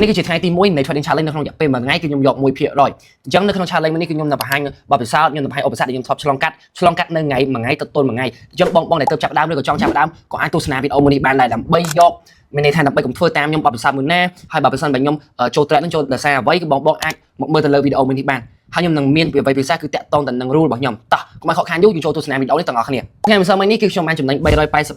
នេះគឺជាថ្ងៃទី1នៃ Trading Challenge នៅក្នុងរយៈពេល1ថ្ងៃគឺខ្ញុំយក1%អញ្ចឹងនៅក្នុង Challenge នេះគឺខ្ញុំនឹងបង្ហាញបទពិសោធន៍ខ្ញុំនឹងបង្ហាញឧបសគ្គដែលខ្ញុំធ្លាប់ឆ្លងកាត់នៅថ្ងៃមួយថ្ងៃទៅទល់មួយថ្ងៃអញ្ចឹងបងដែលទៅចាប់ដើមឬក៏ចង់ចាប់ដើមក៏អាចទស្សនាវីដេអូមួយនេះបានដែរដើម្បីយកមានន័យថាដើម្បីកុំធ្វើតាមខ្ញុំបទពិសោធន៍មួយណាហើយបើសិនបើខ្ញុំចូល trade នឹងចូលដោយសារអ្វីគឺបងអាចមកមើលទៅលើវីដេអូមួយនេះបានហើយខ្ញុំនឹងមានអ្វីពិសេសគឺតាក់ទងទៅនឹង rule របស់ខ្ញុំតោះកុំឲ្យខកខានយូរយើងចូលទស្សនាវីដេអូនេះទាំងអស់គ្នាថ្ងៃម្សិលមិញនេះគឺខ្ញុំបានចំណេញ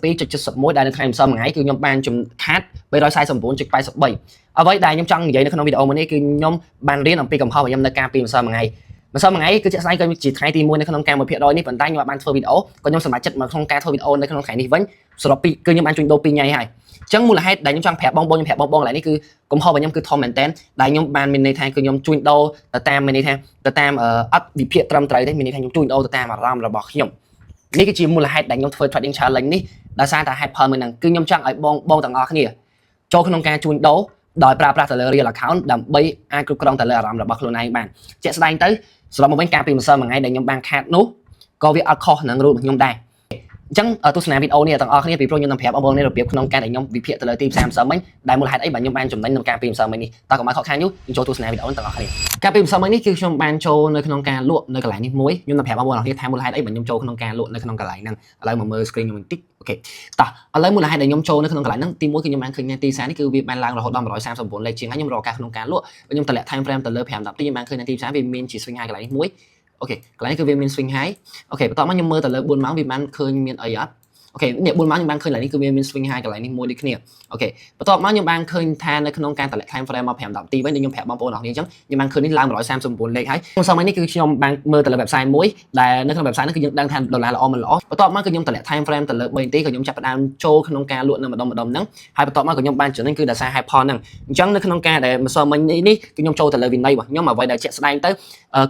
382.71 ដែលនៅថ្ងៃម្សិលមិញគឺខ្ញុំបានខាត 349.83 អ្វីដែលខ្ញុំចង់និយាយនៅក្នុងវីដេអូមួយនេះគឺខ្ញុំបានរៀនអំពីកំហុសរបស់ខ្ញុំនៅការពីម្សិលមិញគឺជាស្អែកគឺជាថ្ងៃទី1នៅក្នុងការ 1% នេះប៉ុន្តែខ្ញុំបានធ្វើវីដេអូក៏ខ្ញុំសម្រេចចិត្តមកក្នុងការធ្វើវីដេអូនៅក្នុងថ្ងៃនេះវិញសរុបពីគឺខ្ញុំបានជួញដូរ2ថ្ងៃហើយអញ្ចឹងមូលហេតុដែលខ្ញុំចង់ប្រាប់បងខ្ញុំប្រាប់បងឡើយនេះគឺកំហុសរបស់ខ្ញុំគឺធំមែនតើដែលខ្ញុំបានមានន័យថាគឺខ្ញុំជួញដូរទៅតាមមានន័យថាទៅតាមអត់វិភាគត្រឹមត្រូវទេមានន័យថាខ្ញុំជួញដូរទៅតាមអារម្មណ៍របស់ខ្ញុំនេះគឺជាមូលហេតុដែលខ្ញុំធ្វើ Trading Challenge នេះដោយសារតែហេតុផលមួយហ្នឹងគឺខ្ញុំចង់ឲ្យបងទាំងអស់គ្នាចូលក្នុងការជួញដូរដោយប្រើប្រាស់ទៅលើ real account ដើម្បីអាចគ្រប់គ្រងទៅលើអារម្មណ៍របស់ខ្លួនឯងបានជាក់ស្ដែងទៅសរុបមកវិញការពីម្សិលមួយថ្ងៃដែលខ្ញុំបានខាតនោះក៏វាអត់ខុសនឹង rule របស់ខ្ញុំដែរអញ្ចឹងទស្សនាវីដេអូនេះទាំងអស់គ្នាពីព្រោះខ្ញុំនឹងប្រាប់បងប្អូននេះរបៀបក្នុងការដែលខ្ញុំវិភាគទៅលើទីផ្សារម្សិលមិញដែលមូលហេតុអីបាទខ្ញុំបានចំណេញក្នុងការពីម្សិលមិញនេះតើកុំឲ្យខកខានយូរខ្ញុំចូលទស្សនាវីដេអូទាំងអស់គ្នាការពីម្សិលមិញនេះគឺខ្ញុំបានចូលនៅក្នុងការលក់នៅកន្លែងនេះមួយខ្ញុំនឹងប្រាប់បងប្អូនគ្នាថាមូលហេតុអីបាទខ្ញុំចូលក្នុងការលក់នៅក្នុងកន្លែងហ្នឹងឥឡូវមកមើល screen ខ្ញុំបន្តិចអូខេតោះឥឡូវមូលហេតុដែលខ្ញុំចូលនៅក្នុងកន្លែងហ្នឹងទី1គឺខ្ញុំបានឃើញទីផ្សារនេះគឺវាបានឡើងរហូតដល់139លេខជាងហើយខ្ញុំរកឱកាសក្នុងការលក់ខ្ញុំតម្លាក់ time frame ទៅលើ5 10នាទីខ្ញុំបានឃើញទីផ្សារវាមានជា swing high កន្លែងនេះមួយអូខេកន្លែងនេះគឺវាមាន swing high អូខេបន្ទាប់មកខ្ញុំមើលទៅលើ4ម៉ោងវាបានឃើញមានអីអត់អូខេនេះ4ម៉ោងខ្ញុំបានឃើញកន្លែងនេះគឺវាមាន swing high កន្លែងនេះមួយដូចគ្នាអូខេបន្ទាប់មកខ្ញុំបានឃើញថានៅក្នុងការតម្លាក់ time frame មក5 10នាទីវិញខ្ញុំប្រាប់បងប្អូនអរគ្នាអញ្ចឹងខ្ញុំបានឃើញនេះឡើង139លេខហើយក្នុងសម័យនេះគឺខ្ញុំបានមើលទៅលើ website មួយដែលនៅក្នុង website ហ្នឹងគឺយើងដឹងថាដុល្លារល្អមិនល្អបន្ទាប់មកគឺខ្ញុំតម្លាក់ time frame ទៅលើ3នាទីក៏ខ្ញុំចាប់ផ្ដើមចូលក្នុងការលក់នៅម្ដងហ្នឹងហើយបន្ទាប់មកក៏ខ្ញុំបានចំណេញគឺដោយសារ high point ហ្នឹងអញ្ចឹងនៅក្នុងការដែលម្សិលមិញនេះគឺខ្ញុំចូលទៅលើវិន័យរបស់ខ្ញុំអ្វីដែលជាក់ស្ដែងទៅ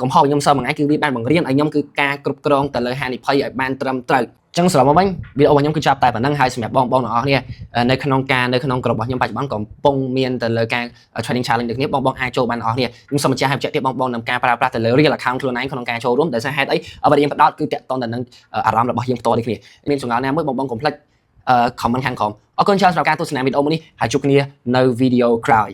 កំហុសរបស់ខ្ញុំម្សិលមិញគឺវាបានបង្រៀនឲ្យខ្ញុំគឺការគ្រប់គ្រងទៅលើហានិភ័យឲ្យបានត្រឹមត្រូវចឹងសរុបមកវិញវីដេអូរបស់ខ្ញុំគឺចាប់តែប៉ុណ្្នឹងហើយសម្រាប់បងទាំងអស់គ្នានៅក្នុងក្រុមរបស់ខ្ញុំបច្ចុប្បន្នកំពុងមានទៅលើការ Trading Challenge ដូចនេះបងអាចចូលបានអស់គ្នាខ្ញុំសូមបញ្ជាក់ឲ្យបញ្ជាក់ទៀតបងនឹងការប្រើប្រាស់ទៅលើ real account ខ្លួនឯងក្នុងការចូលរួមដោយសារហេតុអីអ្វីដែលយើងផ្ដោតគឺតាក់ទងទៅនឹងអារម្មណ៍របស់យើងផ្ទាល់នេះគ្នាមានចម្ងល់ណាមួយបងកុំភ្លេច comment ខាងក្រោមអរគុណច្រើនសម្រាប់ការទស្សនាវីដេអូមួយនេះហើយជួបគ្នានៅវីដេអូក្រោយ